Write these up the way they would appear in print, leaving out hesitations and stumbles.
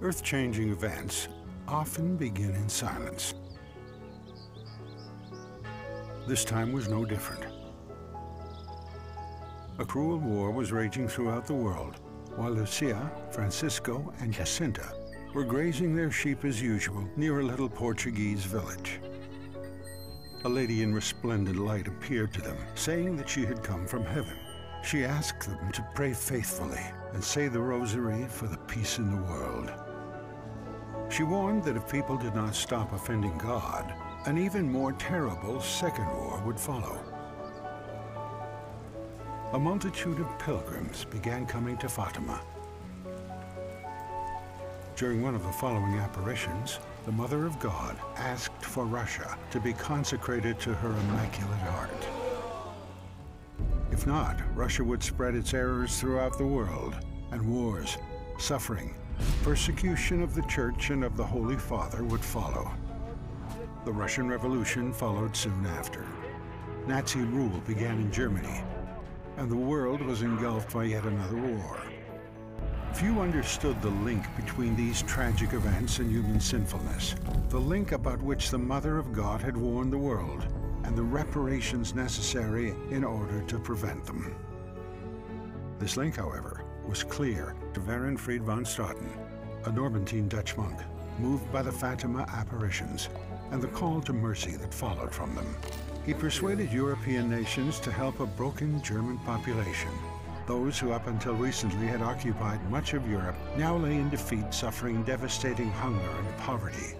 Earth-changing events often begin in silence. This time was no different. A cruel war was raging throughout the world, while Lucia, Francisco, and Jacinta were grazing their sheep as usual near a little Portuguese village. A lady in resplendent light appeared to them, saying that she had come from heaven. She asked them to pray faithfully and say the rosary for the peace in the world. She warned that if people did not stop offending God, an even more terrible second war would follow. A multitude of pilgrims began coming to Fatima. During one of the following apparitions, the Mother of God asked for Russia to be consecrated to her Immaculate Heart. If not, Russia would spread its errors throughout the world, and wars, suffering, persecution of the Church and of the Holy Father would follow. The Russian Revolution followed soon after. Nazi rule began in Germany, and the world was engulfed by yet another war. Few understood the link between these tragic events and human sinfulness, the link about which the Mother of God had warned the world, and the reparations necessary in order to prevent them. This link, however, was clear to Werenfried von Straten, a Normandy Dutch monk, moved by the Fatima apparitions and the call to mercy that followed from them. He persuaded European nations to help a broken German population. Those who up until recently had occupied much of Europe now lay in defeat, suffering devastating hunger and poverty.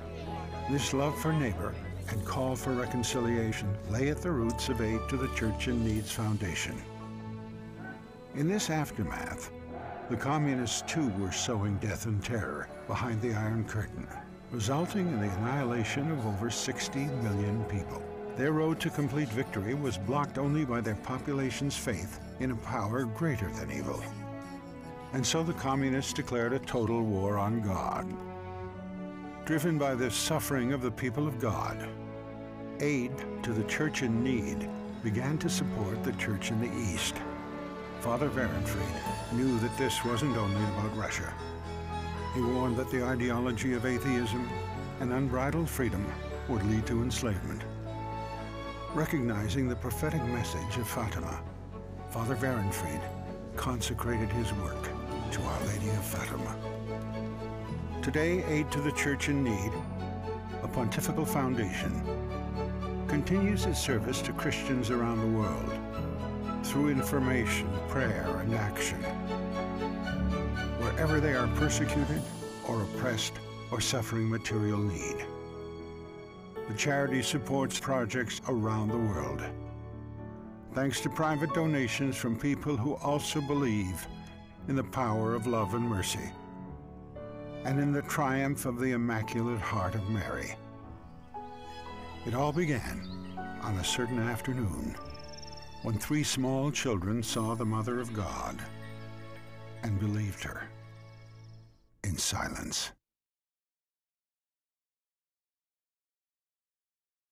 This love for neighbor and call for reconciliation lay at the roots of aid to the Church in Need's foundation. In this aftermath, the communists too were sowing death and terror behind the Iron Curtain, resulting in the annihilation of over 60 million people. Their road to complete victory was blocked only by their population's faith in a power greater than evil. And so the communists declared a total war on God. Driven by the suffering of the people of God, aid to the Church in Need began to support the Church in the East. Father Werenfried knew that this wasn't only about Russia. He warned that the ideology of atheism and unbridled freedom would lead to enslavement. Recognizing the prophetic message of Fatima, Father Werenfried consecrated his work to Our Lady of Fatima. Today, Aid to the Church in Need, a pontifical foundation, continues its service to Christians around the world through information, prayer, and action, wherever they are persecuted or oppressed or suffering material need. The charity supports projects around the world, thanks to private donations from people who also believe in the power of love and mercy, and in the triumph of the Immaculate Heart of Mary. It all began on a certain afternoon when 3 small children saw the Mother of God and believed her in silence.